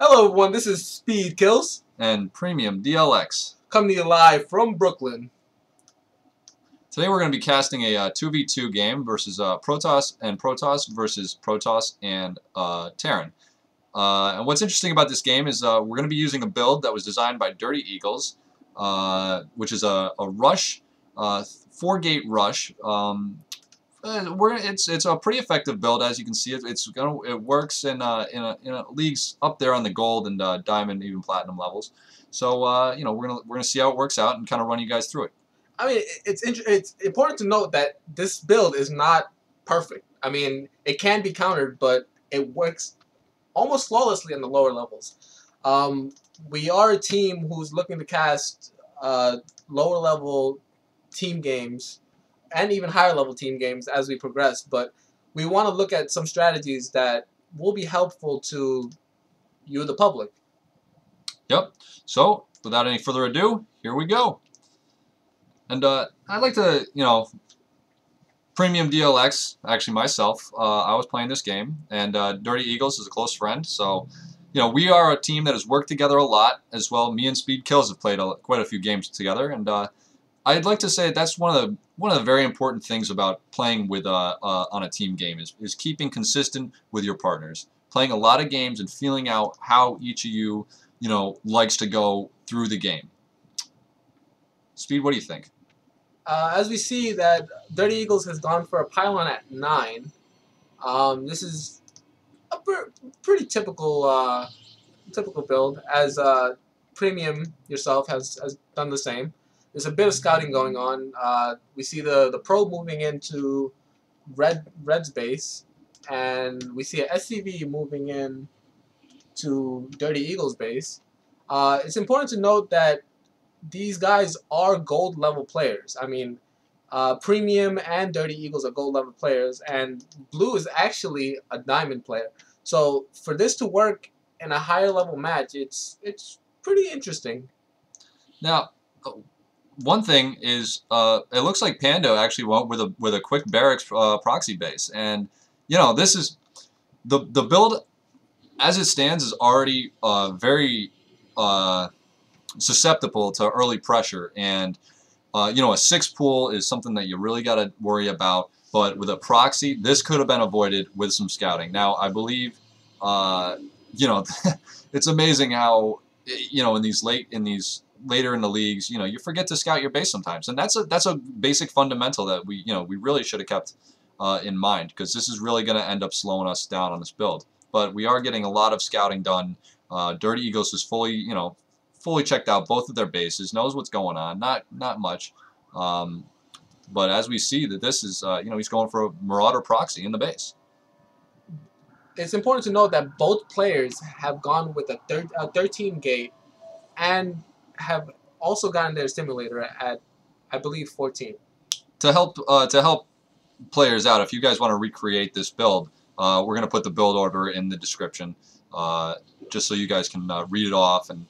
Hello everyone, this is Speed Kills and Premium DLX. coming to you live from Brooklyn. Today we're going to be casting a 2v2 game versus Protoss versus Protoss and Terran. And what's interesting about this game is we're going to be using a build that was designed by Dirty Eagles, which is a rush, 4-gate rush. It's a pretty effective build, as you can see. It works in leagues up there on the gold and diamond, even platinum levels. So you know, we're gonna see how it works out and kind of run you guys through it. I mean, it's important to note that this build is not perfect. I mean, it can be countered, but it works almost flawlessly on the lower levels. We are a team who's looking to cast lower level team games and even higher level team games as we progress, but we want to look at some strategies that will be helpful to you, the public. Yep. So, without any further ado, here we go. And I'd like to, you know, Premium DLX, actually myself, I was playing this game, and Dirty Eagles is a close friend, so, you know, we are a team that has worked together a lot as well. Me and Speed Kills have played quite a few games together, and I'd like to say that's one of the very important things about playing with on a team game is keeping consistent with your partners, playing a lot of games and feeling out how each of you, you know, likes to go through the game. Speed, what do you think? As we see that Dirty Eagles has gone for a Pylon at 9. This is a pretty typical typical build, as Premium yourself has done the same. There's a bit of scouting going on. We see the probe moving into Red's base, and we see a SCV moving in to Dirty Eagles base. It's important to note that these guys are gold level players. I mean, Premium and Dirty Eagles are gold level players, and Blue is actually a diamond player. So for this to work in a higher level match, it's pretty interesting. Now, one thing is, it looks like Pando actually went with a quick barracks proxy base, and you know, this is the build as it stands is already very susceptible to early pressure, and you know, a 6 pool is something that you really got to worry about. But with a proxy, this could have been avoided with some scouting. Now, I believe, you know, it's amazing how, you know, later in the leagues, you know, you forget to scout your base sometimes, and that's a basic fundamental that we really should have kept in mind, because this is really going to end up slowing us down on this build. But we are getting a lot of scouting done. Dirty Eagles is fully checked out both of their bases, knows what's going on. Not much, but as we see that this is, you know, he's going for a Marauder proxy in the base. It's important to note that both players have gone with a 13 gate and have also gotten their Assimilator at, I believe, 14. To help players out, if you guys want to recreate this build, we're going to put the build order in the description, just so you guys can read it off and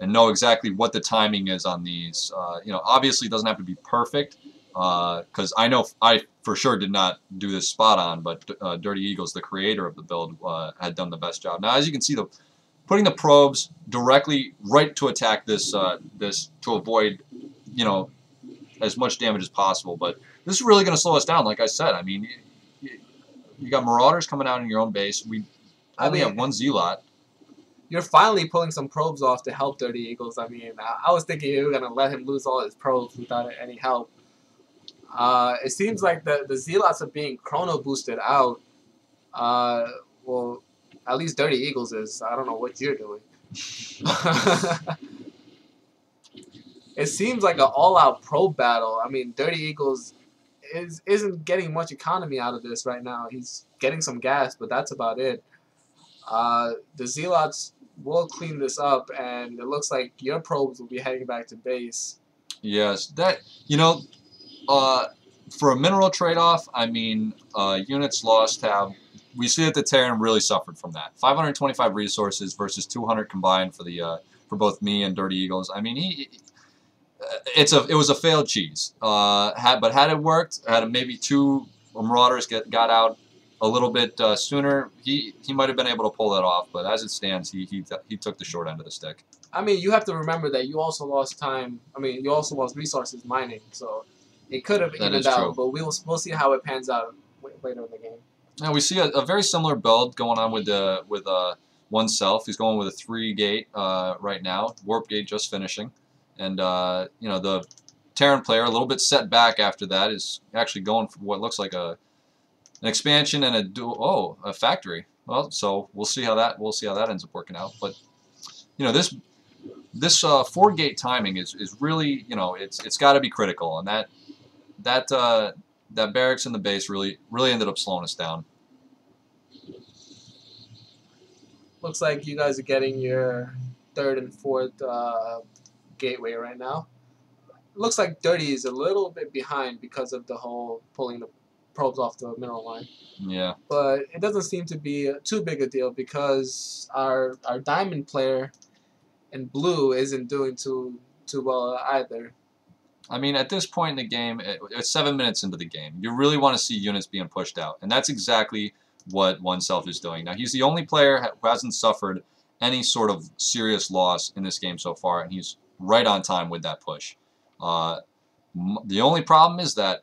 know exactly what the timing is on these. You know, obviously it doesn't have to be perfect, because I know I for sure did not do this spot on, but Dirty Eagles, the creator of the build, had done the best job. Now, as you can see, putting the probes directly right to attack this to avoid, you know, as much damage as possible. But this is really going to slow us down, like I said. I mean, you got Marauders coming out in your own base. We only have one Zealot. You're finally pulling some probes off to help Dirty Eagles. I mean, I was thinking you were going to let him lose all his probes without any help. It seems like the Zealots are being chrono boosted out. Well, at least Dirty Eagles is. I don't know what you're doing. It seems like an all-out probe battle. I mean, Dirty Eagles isn't getting much economy out of this right now. He's getting some gas, but that's about it. The Zealots will clean this up, and it looks like your probes will be heading back to base. Yes, that, you know, for a mineral trade-off, I mean, units lost have. We see that the Terran really suffered from that. 525 resources versus 200 combined for both me and Dirty Eagles. I mean, it was a failed cheese. But had it worked, had maybe 2 Marauders got out a little bit sooner, he might have been able to pull that off. But as it stands, he took the short end of the stick. I mean, you have to remember that you also lost time. I mean, you also lost resources mining, so it could have That evened is out. true. But we'll see how it pans out later in the game. Now we see a very similar build going on with oneself. He's going with a 3-gate right now. Warp gate just finishing, and you know, the Terran player, a little bit set back after that, is actually going for what looks like an expansion and a factory. Well, so we'll see how that ends up working out. But you know, this 4-gate timing is really, you know, it's got to be critical, and that barracks in the base really ended up slowing us down. Looks like you guys are getting your 3rd and 4th gateway right now. Looks like Dirty is a little bit behind because of the whole pulling the probes off the mineral line. Yeah. But it doesn't seem to be too big a deal because our diamond player in blue isn't doing too well either. I mean, at this point in the game, it's 7 minutes into the game. You really want to see units being pushed out, and that's exactly what oneself is doing. Now, he's the only player who hasn't suffered any sort of serious loss in this game so far, and he's right on time with that push. The only problem is that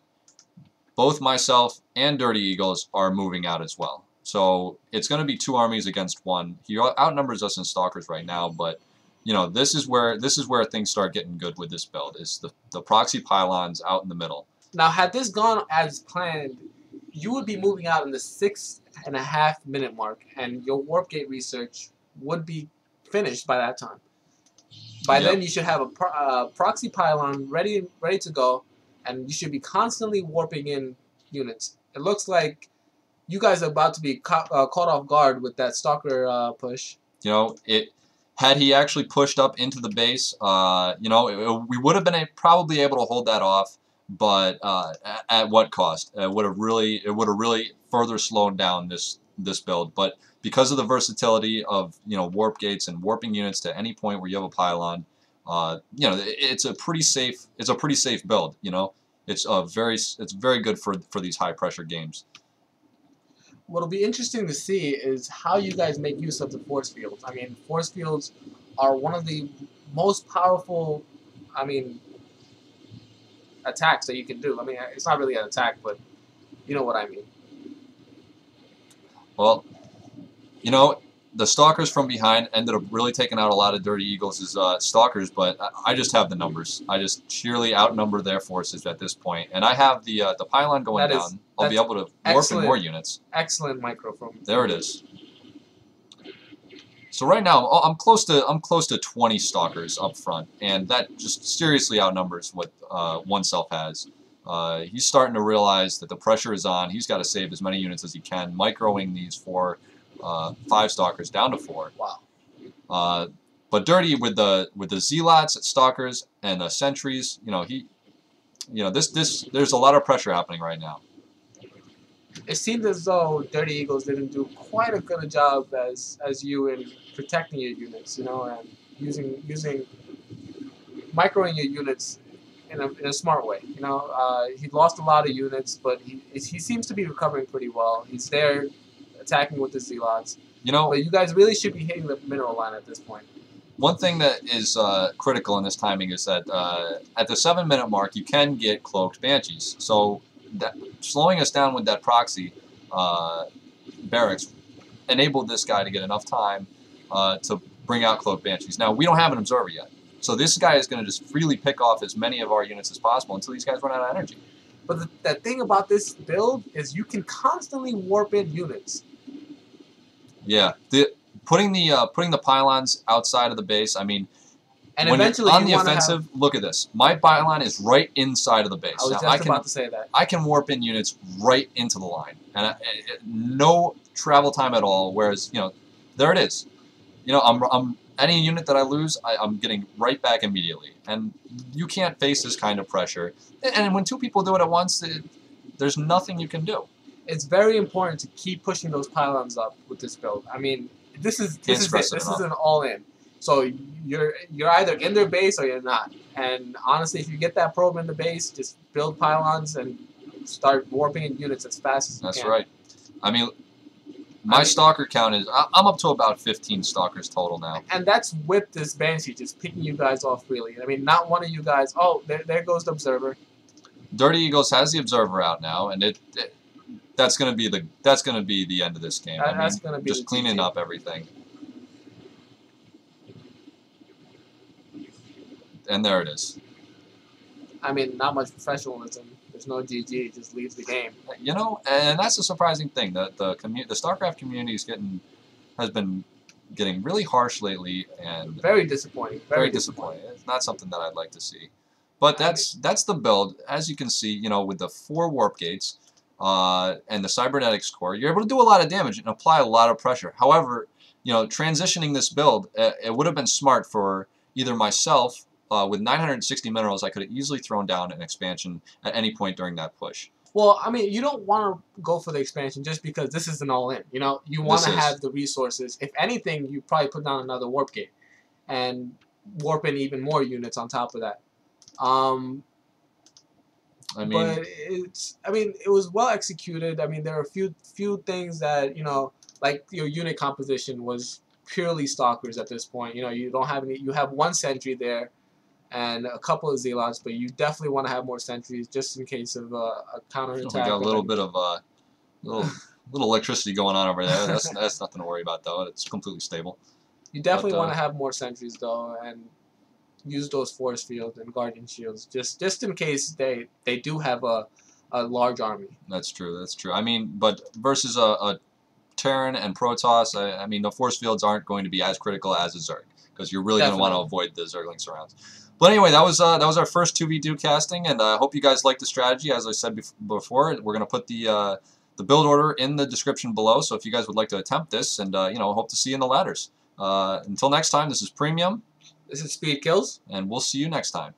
both myself and Dirty Eagles are moving out as well. So it's going to be 2 armies against 1. He outnumbers us in Stalkers right now, but you know, this is where things start getting good with this build. Is the proxy pylons out in the middle. Now, had this gone as planned, you would be moving out in the 6.5-minute mark, and your warp gate research would be finished by that time. By then, you should have a proxy pylon ready to go, and you should be constantly warping in units. It looks like you guys are about to be caught off guard with that Stalker push. You know, had he actually pushed up into the base, you know, we would have been probably able to hold that off, but at what cost? It would have really further slowed down this build. But because of the versatility of, you know, warp gates and warping units to any point where you have a pylon, you know, it's a pretty safe build. You know, it's very good for these high pressure games. What'll be interesting to see is how you guys make use of the force fields. I mean, force fields are one of the most powerful, I mean, attacks that you can do. I mean, it's not really an attack, but you know what I mean. Well, you know, the Stalkers from behind ended up really taking out a lot of Dirty Eagles' Stalkers, but I just have the numbers. I just sheerly outnumber their forces at this point, and I have the pylon going down. I'll be able to warp in more units. Excellent micro from. There it is. So right now I'm close to 20 Stalkers up front, and that just seriously outnumbers what oneself has. He's starting to realize that the pressure is on. He's got to save as many units as he can, microing these 5 Stalkers down to 4. Wow. But Dirty with the Zealots, Stalkers, and the Sentries, you know, there's a lot of pressure happening right now. It seemed as though Dirty Eagles didn't do quite as good a job as you in protecting your units, you know, and using microing your units in a smart way. You know, he lost a lot of units, but he seems to be recovering pretty well. He's there attacking with the Zealots. You know, but you guys really should be hitting the mineral line at this point. One thing that is critical in this timing is that at the 7-minute mark, you can get cloaked Banshees. So slowing us down with that proxy barracks enabled this guy to get enough time to bring out cloaked Banshees. Now, we don't have an observer yet. So this guy is going to just freely pick off as many of our units as possible until these guys run out of energy. But the thing about this build is you can constantly warp in units. Yeah. Putting the pylons outside of the base, I mean, and when eventually on the offensive, look at this. My pylon is right inside of the base. I was just about to say that. I can warp in units right into the line, and no travel time at all. Whereas, you know, there it is. You know, I'm any unit that I lose, I'm getting right back immediately, and you can't face this kind of pressure. And when 2 people do it at once, there's nothing you can do. It's very important to keep pushing those pylons up with this build. I mean, this is an all-in. So you're either in their base or you're not. And honestly, if you get that probe in the base, just build pylons and start warping in units as fast as you can. That's right. I mean, my stalker count is, I'm up to about 15 stalkers total now. And that's with this Banshee just picking you guys off really. I mean, not one of you guys, oh, there goes the Observer. Dirty Eagles has the Observer out now, and that's gonna be the end of this game. That's gonna be just cleaning up everything. And there it is. I mean, not much professionalism. There's no GG. It just leaves the game. You know, and that's a surprising thing. That the Starcraft community has been getting really harsh lately, and very disappointing. Very disappointing. It's not something that I'd like to see. But that's the build. As you can see, you know, with the 4 warp gates and the Cybernetics Core, you're able to do a lot of damage and apply a lot of pressure. However, you know, transitioning this build, it would have been smart for either myself. With 960 minerals, I could have easily thrown down an expansion at any point during that push. Well, I mean, you don't want to go for the expansion just because this is an all-in. You know, you want to have the resources. If anything, you probably put down another warp gate and warp in even more units on top of that. But it was well executed. I mean, there are a few things that, you know, like your unit composition was purely stalkers at this point. You know, you don't have any. You have 1 sentry there and a couple of zealots, but you definitely want to have more sentries just in case of a counterattack. We got a little bit of little electricity going on over there. That's nothing to worry about though. It's completely stable. You definitely want to have more sentries though, and use those force fields and guardian shields just in case they do have a large army. That's true. That's true. I mean, but versus a Terran and Protoss, I mean, the force fields aren't going to be as critical as a Zerg because you're really going to want to avoid the Zergling surrounds. But anyway, that was our first 2v2 casting, and I hope you guys liked the strategy. As I said before, we're going to put the build order in the description below. So if you guys would like to attempt this, and you know, hope to see you in the ladders. Until next time, this is Premium. This is Speed Kills, and we'll see you next time.